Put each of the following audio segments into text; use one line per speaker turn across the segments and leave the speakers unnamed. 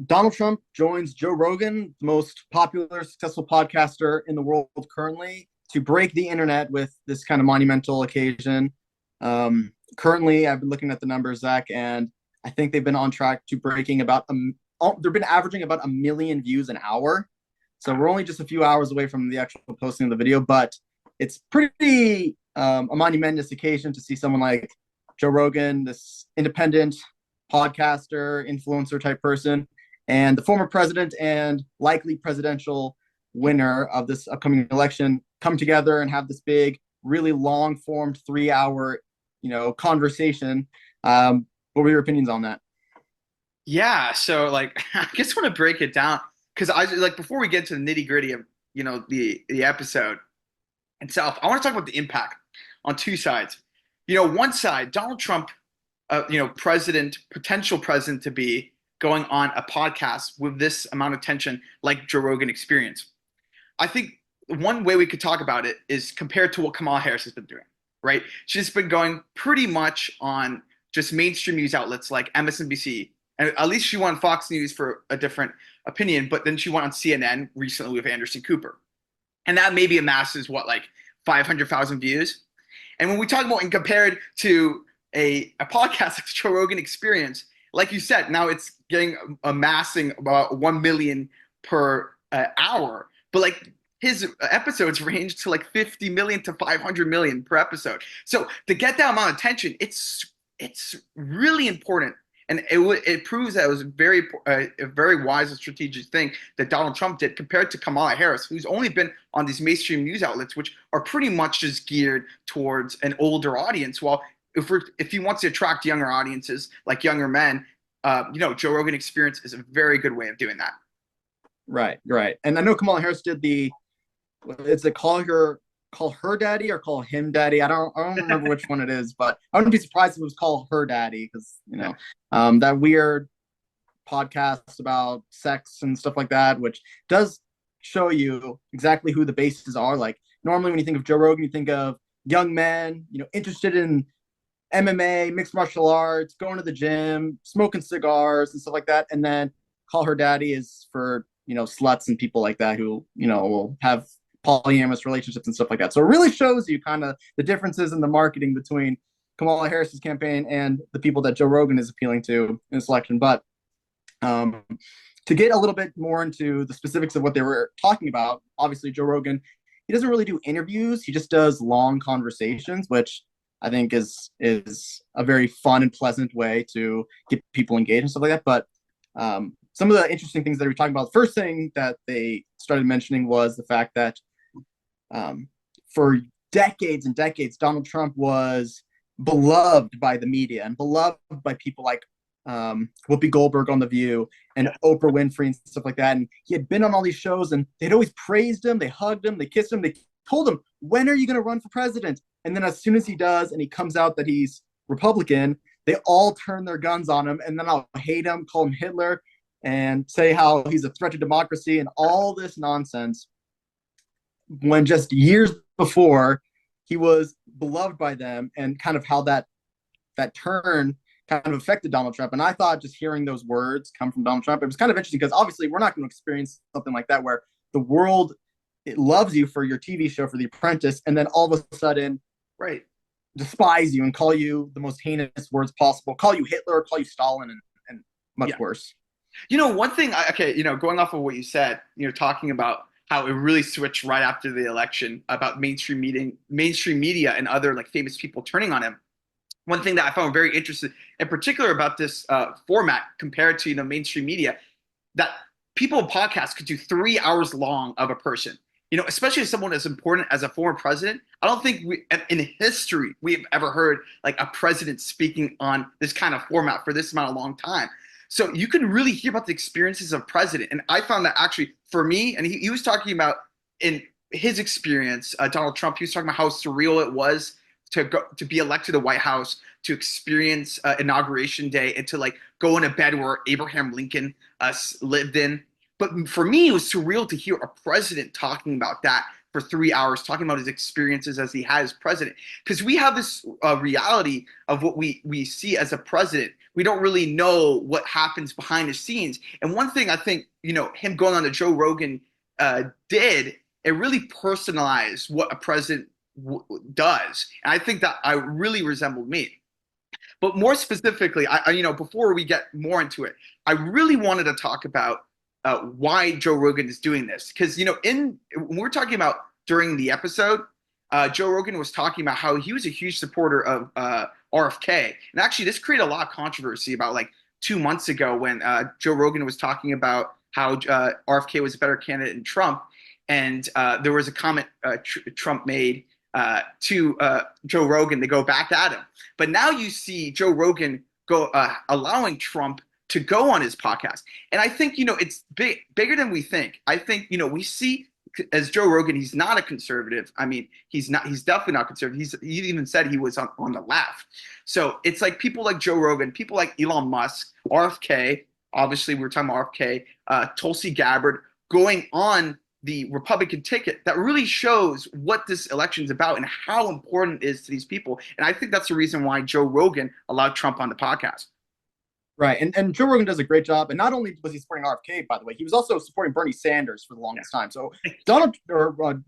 Donald Trump joins Joe Rogan, the most popular, successful podcaster in the world currently, to break the internet with this kind of monumental occasion. Currently, I've been looking at the numbers, Zach, and I think they've been on track to breaking they've been averaging about 1 million views an hour. So we're only just a few hours away from the actual posting of the video, but it's pretty a monumentous occasion to see someone like Joe Rogan, this independent podcaster, influencer type person, and the former president and likely presidential winner of this upcoming election come together and have this big, really long formed 3 hour, conversation. What were your opinions on that?
Yeah, so like I just want to break it down because I like before we get to the nitty gritty of the episode itself, I want to talk about the impact on two sides. One side, Donald Trump, president, potential president to be going on a podcast with this amount of tension, like Joe Rogan Experience. I think one way we could talk about it is compared to what Kamala Harris has been doing, right? She's been going pretty much on just mainstream news outlets like MSNBC, and at least she won Fox News for a different opinion, but then she went on CNN recently with Anderson Cooper. And that maybe amasses what, like 500,000 views? And when we talk about and compared to a podcast like the Joe Rogan Experience, like you said, now it's getting amassing about 1 million per hour. But like his episodes range to like 50 million to 500 million per episode. So to get that amount of attention, it's really important. And it proves that it was a very wise and strategic thing that Donald Trump did compared to Kamala Harris, who's only been on these mainstream news outlets, which are pretty much just geared towards an older audience. While if he wants to attract younger audiences, like younger men, Joe Rogan Experience is a very good way of doing that.
Right, right. And I know Kamala Harris did it's a call her daddy or call him daddy. I don't remember which one it is, but I wouldn't be surprised if it was call her daddy because that weird podcast about sex and stuff like that, which does show you exactly who the bases are. Like normally when you think of Joe Rogan, you think of young men, interested in MMA, mixed martial arts, going to the gym, smoking cigars and stuff like that. And then call her daddy is for, sluts and people like that who, will have polyamorous relationships and stuff like that. So it really shows you kind of the differences in the marketing between Kamala Harris's campaign and the people that Joe Rogan is appealing to in this election. But to get a little bit more into the specifics of what they were talking about, obviously Joe Rogan, he doesn't really do interviews. He just does long conversations, which I think is a very fun and pleasant way to get people engaged and stuff like that. But some of the interesting things that we're talking about, the first thing that they started mentioning was the fact that for decades and decades, Donald Trump was beloved by the media and beloved by people like Whoopi Goldberg on The View and Oprah Winfrey and stuff like that. And he had been on all these shows and they'd always praised him, they hugged him, they kissed him, they told him, when are you going to run for president? And then as soon as he does and he comes out that he's Republican, they all turn their guns on him and then I'll hate him, call him Hitler, and say how he's a threat to democracy and all this nonsense, when just years before he was beloved by them, and kind of how that turn kind of affected Donald Trump. And I thought just hearing those words come from Donald Trump, it was kind of interesting because obviously we're not going to experience something like that where the world, it loves you for your TV show, for The Apprentice, and then all of a sudden,
right,
despise you and call you the most heinous words possible, call you Hitler, call you Stalin, and much worse.
One thing, going off of what you said, talking about how it really switched right after the election about mainstream media and other like famous people turning on him. One thing that I found very interesting, in particular about this format compared to mainstream media, that people in podcasts could do 3 hours long of a person. Especially as someone as important as a former president. I don't think in history we've ever heard like a president speaking on this kind of format for this amount of long time. So you can really hear about the experiences of president. And I found that actually for me, and he was talking about in his experience, Donald Trump, he was talking about how surreal it was to be elected to the White House, to experience Inauguration Day, and to like go in a bed where Abraham Lincoln lived in. But for me, it was surreal to hear a president talking about that for 3 hours talking about his experiences as he had as president. Because we have this reality of what we see as a president. We don't really know what happens behind the scenes. And one thing I think, him going on the Joe Rogan did, it really personalized what a president does. And I think that I really resembled me. But more specifically, before we get more into it, I really wanted to talk about why Joe Rogan is doing this. Because, when we're talking about during the episode, Joe Rogan was talking about how he was a huge supporter of RFK. And actually, this created a lot of controversy about like 2 months ago when Joe Rogan was talking about how RFK was a better candidate than Trump. And there was a comment Trump made to Joe Rogan to go back at him. But now you see Joe Rogan go allowing Trump to go on his podcast. And I think, it's bigger than we think. I think, we see as Joe Rogan, he's not a conservative. I mean, he's definitely not conservative. He even said he was on the left. So it's like people like Joe Rogan, people like Elon Musk, RFK, obviously we were talking about RFK, Tulsi Gabbard, going on the Republican ticket that really shows what this election is about and how important it is to these people. And I think that's the reason why Joe Rogan allowed Trump on the podcast.
Right. And Joe Rogan does a great job. And not only was he supporting RFK, by the way, he was also supporting Bernie Sanders for the longest time. So Joe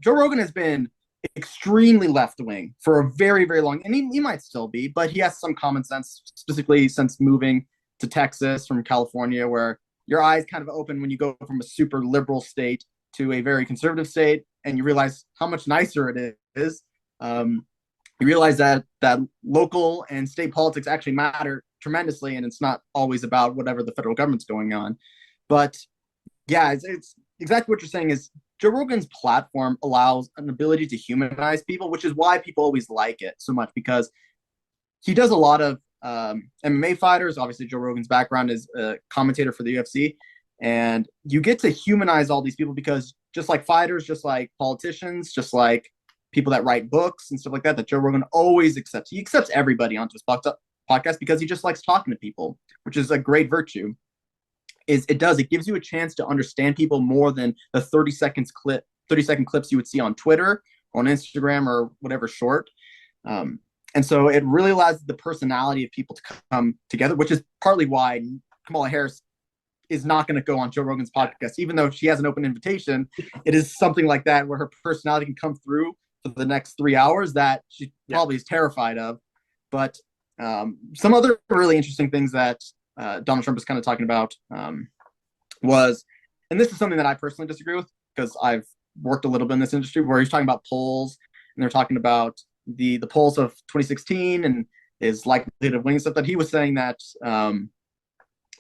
Rogan has been extremely left wing for a very, very long, and he might still be, but he has some common sense, specifically since moving to Texas from California, where your eyes kind of open when you go from a super liberal state to a very conservative state, and you realize how much nicer it is. You realize that local and state politics actually matter tremendously, and it's not always about whatever the federal government's going on. But yeah, it's exactly what you're saying. Is Joe Rogan's platform allows an ability to humanize people, which is why people always like it so much, because he does a lot of MMA fighters. Obviously, Joe Rogan's background is a commentator for the UFC, and you get to humanize all these people because just like fighters, just like politicians, just like people that write books and stuff like that Joe Rogan always accepts. He accepts everybody onto his podcast because he just likes talking to people, which is a great virtue. It gives you a chance to understand people more than the 30-second clips you would see on Twitter or on Instagram or whatever short. And so it really allows the personality of people to come together, which is partly why Kamala Harris is not going to go on Joe Rogan's podcast, even though she has an open invitation. It is something like that where her personality can come through for the next 3 hours that she probably is terrified of. But some other really interesting things that Donald Trump is kind of talking about was, and this is something that I personally disagree with because I've worked a little bit in this industry, where he's talking about polls, and they're talking about the polls of 2016 and his likelihood of winning stuff, that he was saying that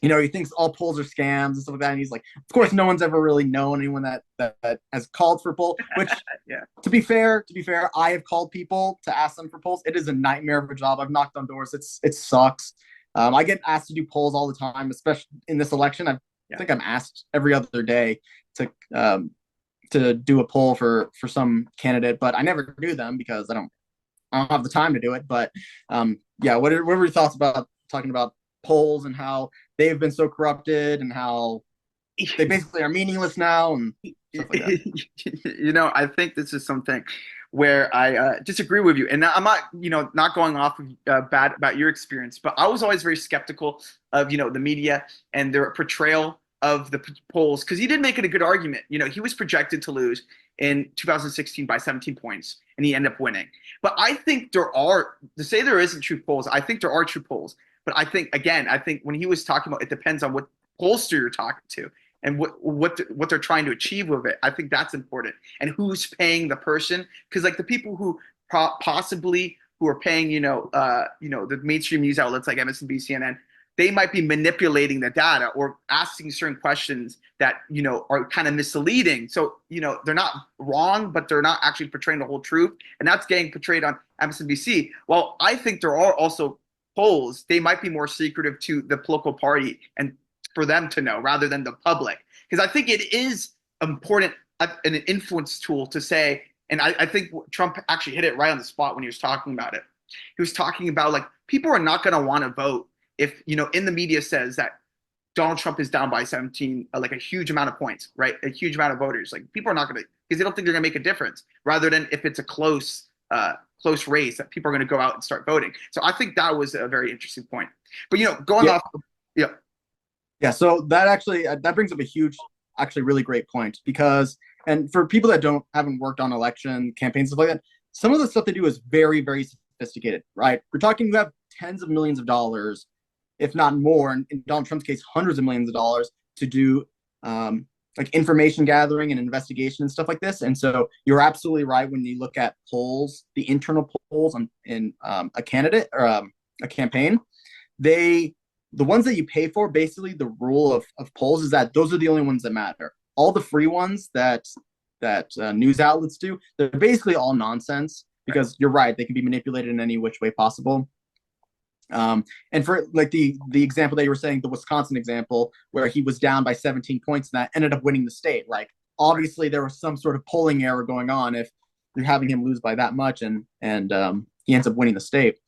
he thinks all polls are scams and stuff like that. And he's like, of course, no one's ever really known anyone that has called for a poll, which to be fair, I have called people to ask them for polls. It is a nightmare of a job. I've knocked on doors. It sucks. I get asked to do polls all the time, especially in this election. I think I'm asked every other day to do a poll for some candidate, but I never do them because I don't have the time to do it. But what are your thoughts about talking about polls and how they've been so corrupted and how they basically are meaningless now and stuff like that?
I think this is something where I disagree with you, and I'm not going off of bad about your experience, but I was always very skeptical of the media and their portrayal of the polls, because he did make it a good argument. He was projected to lose in 2016 by 17 points, and he ended up winning. But I think to say there isn't true polls, I think there are true polls. But I think when he was talking about, it depends on what pollster you're talking to and what they're trying to achieve with it. I think that's important, and who's paying the person, because like the people who possibly who are paying the mainstream news outlets like MSNBC, CNN, they might be manipulating the data or asking certain questions that are kind of misleading. So they're not wrong, but they're not actually portraying the whole truth, and that's getting portrayed on MSNBC. Well, I think there are also polls, they might be more secretive to the political party and for them to know rather than the public. Because I think it is important, an influence tool to say, and I think Trump actually hit it right on the spot when he was talking about it. He was talking about like people are not going to want to vote if in the media says that Donald Trump is down by 17, like a huge amount of points, right? A huge amount of voters. Like people are not going to, because they don't think they're going to make a difference. Rather than if it's a close race, that people are going to go out and start voting. So I think that was a very interesting point. But going
Yeah,
off, yeah,
yeah. So that actually that brings up a huge, actually really great point because, and for people that haven't worked on election campaigns stuff like that, some of the stuff they do is very very sophisticated, right? We're talking you have tens of millions of dollars, if not more, in Donald Trump's case, hundreds of millions of dollars to do like information gathering and investigation and stuff like this. And so you're absolutely right when you look at polls, the internal polls in a candidate or a campaign, the ones that you pay for, basically the rule of polls is that those are the only ones that matter. All the free ones that news outlets do, they're basically all nonsense because you're right, they can be manipulated in any which way possible. And for like the example that you were saying, the Wisconsin example, where he was down by 17 points and that ended up winning the state. Like obviously there was some sort of polling error going on if you're having him lose by that much, and he ends up winning the state.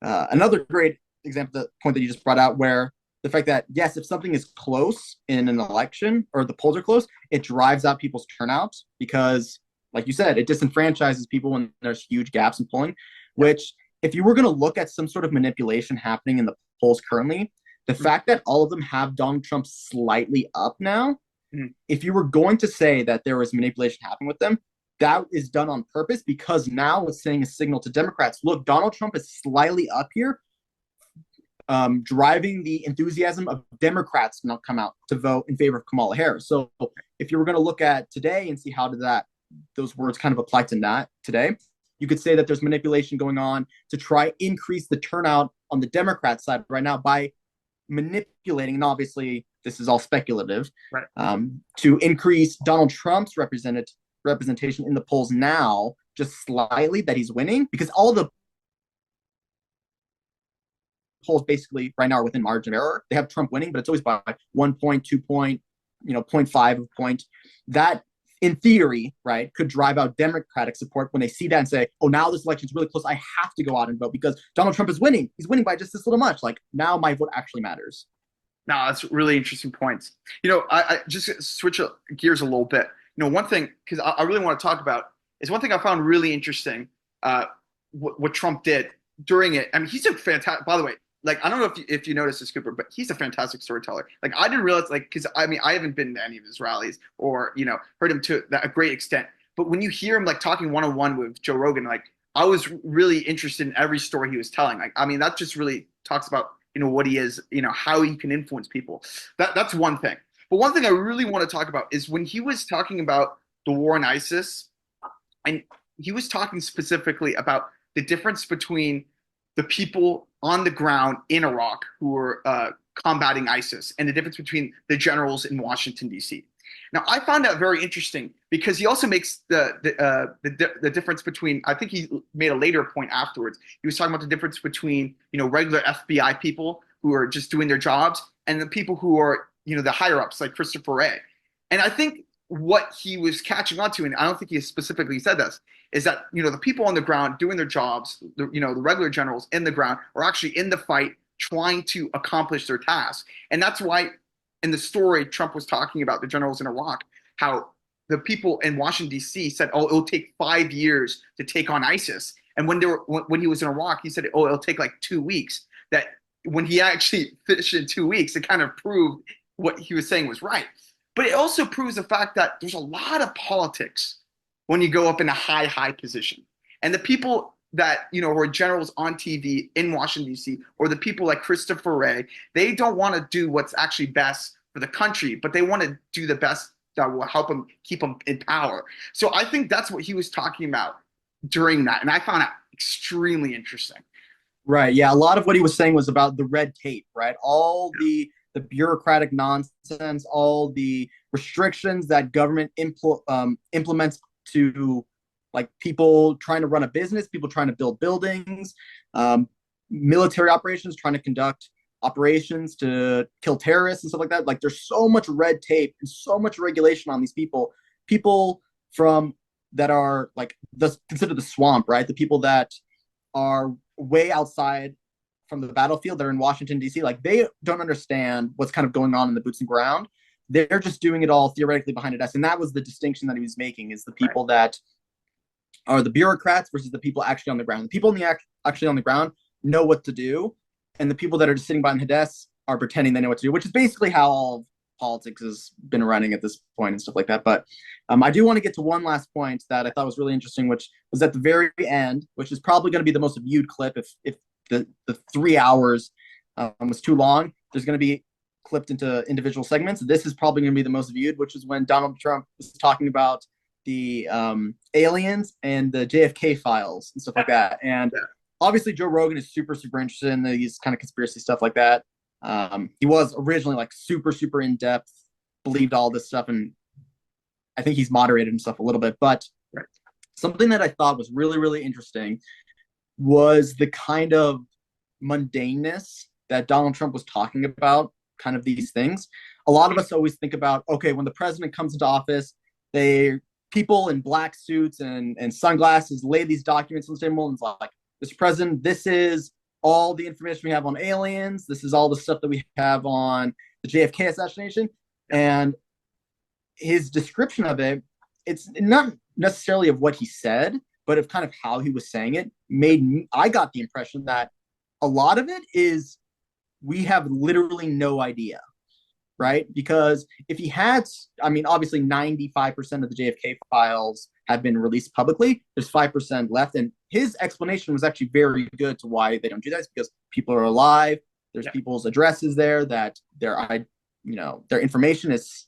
Another great example, the point that you just brought out, where the fact that yes, if something is close in an election or the polls are close, it drives out people's turnout because, like you said, it disenfranchises people when there's huge gaps in polling, which if you were going to look at some sort of manipulation happening in the polls currently, the fact that all of them have Donald Trump slightly up now, if you were going to say that there was manipulation happening with them, that is done on purpose because now it's sending a signal to Democrats. Look, Donald Trump is slightly up here, driving the enthusiasm of Democrats to not come out to vote in favor of Kamala Harris. So if you were going to look at today and see how did those words kind of apply to that today, you could say that there's manipulation going on to try increase the turnout on the Democrat side right now by manipulating, and obviously this is all speculative,
right.
To increase Donald Trump's representation in the polls now just slightly, that he's winning, because all the polls basically right now are within margin of error. They have Trump winning, but it's always by 1 point, 2 point, 0.5 of a point. That in theory, right, could drive out Democratic support when they see that and say, oh, now this election's really close. I have to go out and vote because Donald Trump is winning. He's winning by just this little much. Like now my vote actually matters.
No, that's really interesting points. I just switch gears a little bit. One thing, because I really want to talk about, is one thing I found really interesting, what Trump did during it. I mean, he's a fantastic, by the way, like, I don't know if you noticed this, Cooper, but he's a fantastic storyteller. Like, I didn't realize, like, because I mean, I haven't been to any of his rallies or, heard him to a great extent. But when you hear him, like, talking one-on-one with Joe Rogan, like, I was really interested in every story he was telling. Like, I mean, that just really talks about, what he is, how he can influence people. That's one thing. But one thing I really want to talk about is when he was talking about the war on ISIS, and he was talking specifically about the difference between the people on the ground in Iraq who were combating ISIS and the difference between the generals in Washington, D.C. Now, I found that very interesting because he also makes the difference between, I think he made a later point afterwards. He was talking about the difference between, regular FBI people who are just doing their jobs and the people who are, the higher ups like Christopher Wray. And I think what he was catching on to, and I don't think he specifically said this, is that, the people on the ground doing their jobs, the regular generals in the ground are actually in the fight trying to accomplish their task. And that's why in the story, Trump was talking about the generals in Iraq, how the people in Washington, D.C. said, oh, it'll take 5 years to take on ISIS. And when he was in Iraq, he said, oh, it'll take like 2 weeks. That when he actually finished in 2 weeks, it kind of proved what he was saying was right. But it also proves the fact that there's a lot of politics when you go up in a high position. And the people that, who are generals on TV in Washington, D.C., or the people like Christopher Wray, they don't want to do what's actually best for the country, but they want to do the best that will help them keep them in power. So I think that's what he was talking about during that. And I found it extremely interesting.
Right. Yeah. A lot of what he was saying was about the red tape, right? All the bureaucratic nonsense, all the restrictions that government implements to like people trying to run a business, people trying to build buildings, military operations, trying to conduct operations to kill terrorists and stuff like that. Like there's so much red tape and so much regulation on these people from that are like considered the swamp, right? The people that are way outside from the battlefield that are in Washington D.C. Like they don't understand what's kind of going on in the boots and ground. They're just doing it all theoretically behind a desk, and that was the distinction that he was making: is the people that are the bureaucrats versus the people actually on the ground. The people actually on the ground know what to do, and the people that are just sitting behind the desks are pretending they know what to do, which is basically how all of politics has been running at this point and stuff like that. But I do want to get to one last point that I thought was really interesting, which was at the very end, which is probably going to be the most viewed clip if the 3 hours was too long. There's going to be clipped into individual segments. This is probably going to be the most viewed, which is when Donald Trump was talking about the aliens and the JFK files and stuff like that. And obviously Joe Rogan is super interested in these kind of conspiracy stuff like that. He was originally like super in depth, believed all this stuff, and I think he's moderated himself a little bit. But something that I thought was really interesting was the kind of mundaneness that Donald Trump was talking about, kind of these things. A lot of us always think about, okay, when the president comes into office, people in black suits and sunglasses lay these documents on the table and it's like, Mr. President, this is all the information we have on aliens. This is all the stuff that we have on the JFK assassination. And his description of it, it's not necessarily of what he said, but of kind of how he was saying it, I got the impression that a lot of it is we have literally no idea, right? Because if he had, I mean, obviously 95% of the JFK files have been released publicly. There's 5% left. And his explanation was actually very good to why they don't do that. It's because people are alive. There's people's addresses there that their information is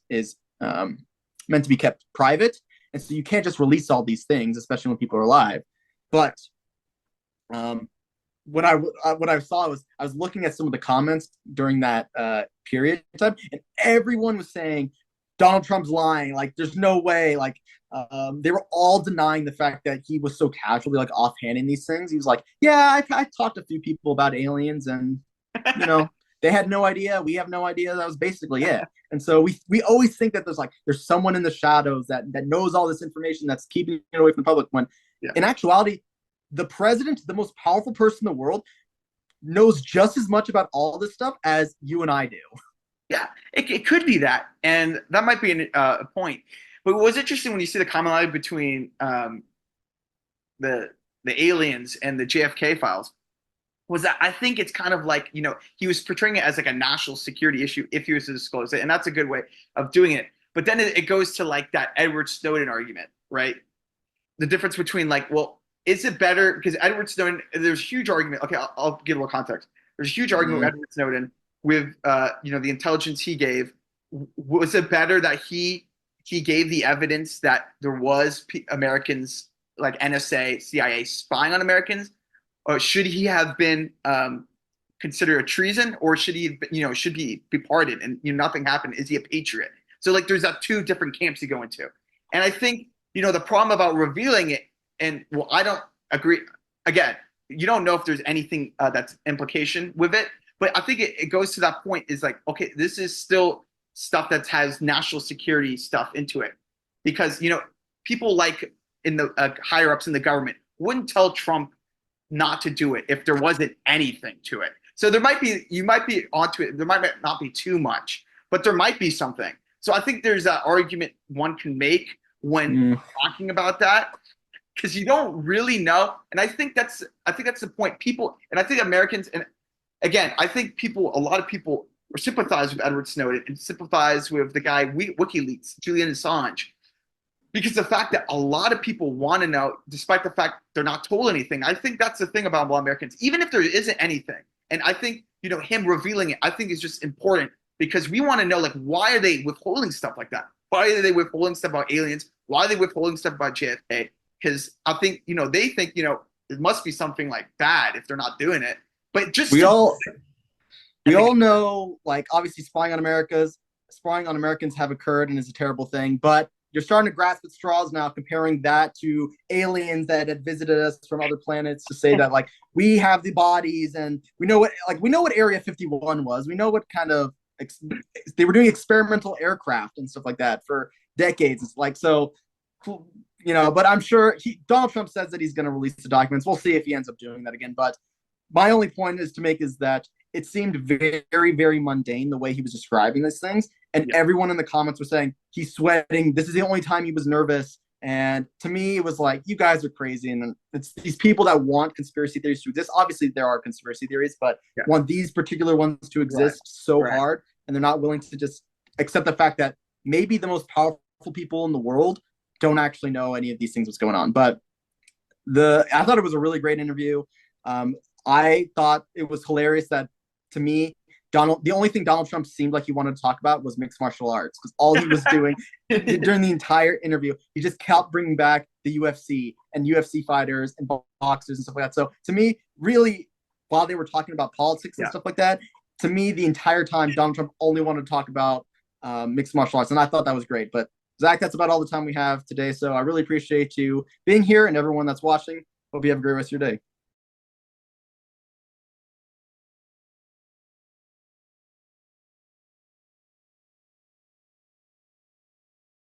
meant to be kept private. And so you can't just release all these things, especially when people are alive. But what I saw was I was looking at some of the comments during that period of time, and everyone was saying Donald Trump's lying. Like, there's no way. Like, they were all denying the fact that he was so casually like offhanding these things. He was like, "Yeah, I talked to a few people about aliens, and they had no idea. We have no idea." That was basically it. And so we always think that there's someone in the shadows that knows all this information that's keeping it away from the public. When in actuality, the president, the most powerful person in the world, knows just as much about all this stuff as you and I do.
Yeah, it could be that, and that might be a point. But what was interesting when you see the commonality between the aliens and the JFK files was that I think it's kind of like, he was portraying it as like a national security issue if he was to disclose it, and that's a good way of doing it. But then it goes to like that Edward Snowden argument, right? The difference between like, well, is it better because Edward Snowden? There's a huge argument. Okay, I'll give a little context. There's a huge argument with Edward Snowden with the intelligence he gave. Was it better that he gave the evidence that there was Americans like NSA, CIA spying on Americans, or should he have been considered a treason, or should he, should he be pardoned and nothing happened? Is he a patriot? So like, there's that two different camps you go into, and I think the problem about revealing it. And well, I don't agree. Again, you don't know if there's anything that's implication with it, but I think it goes to that point is like, okay, this is still stuff that has national security stuff into it, because people like in the higher ups in the government wouldn't tell Trump not to do it if there wasn't anything to it. So you might be onto it. There might not be too much, but there might be something. So I think there's that argument one can make when talking about that, because you don't really know. And I think that's the point. People, and I think Americans, and again, I think a lot of people sympathize with Edward Snowden and sympathize with the guy WikiLeaks, Julian Assange, because the fact that a lot of people want to know, despite the fact they're not told anything. I think that's the thing about Americans, even if there isn't anything. And I think him revealing it, I think is just important, because we want to know, like, why are they withholding stuff like that? Why are they withholding stuff about aliens? Why are they withholding stuff about JFK? Because I think they think it must be something like bad if they're not doing it. But just
we all know, like, obviously spying on Americans have occurred and is a terrible thing, but you're starting to grasp at straws now, comparing that to aliens that had visited us from other planets, to say that like we have the bodies and we know what Area 51 was. We know what kind of they were doing experimental aircraft and stuff like that for decades. It's like, so but I'm sure Donald Trump says that he's going to release the documents. We'll see if he ends up doing that again. But my only point is to make is that it seemed very, very mundane the way he was describing these things. And
Yeah.
everyone in the comments was saying he's sweating. This is the only time he was nervous. And to me, it was like, you guys are crazy. And it's these people that want conspiracy theories to exist. Obviously, there are conspiracy theories, but
Yeah.
want these particular ones to
Right.
exist so
Right.
hard. And they're not willing to just accept the fact that maybe the most powerful people in the world don't actually know any of these things, what's going on. But I thought it was a really great interview. I thought it was hilarious that, to me, the only thing Donald Trump seemed like he wanted to talk about was mixed martial arts, because all he was doing during the entire interview, he just kept bringing back the UFC and UFC fighters and boxers and stuff like that. So to me, really, while they were talking about politics and
Yeah.
stuff like that, to me, the entire time Donald Trump only wanted to talk about mixed martial arts, and I thought that was great. But Zach, that's about all the time we have today. So I really appreciate you being here and everyone that's watching. Hope you have a great rest of your day.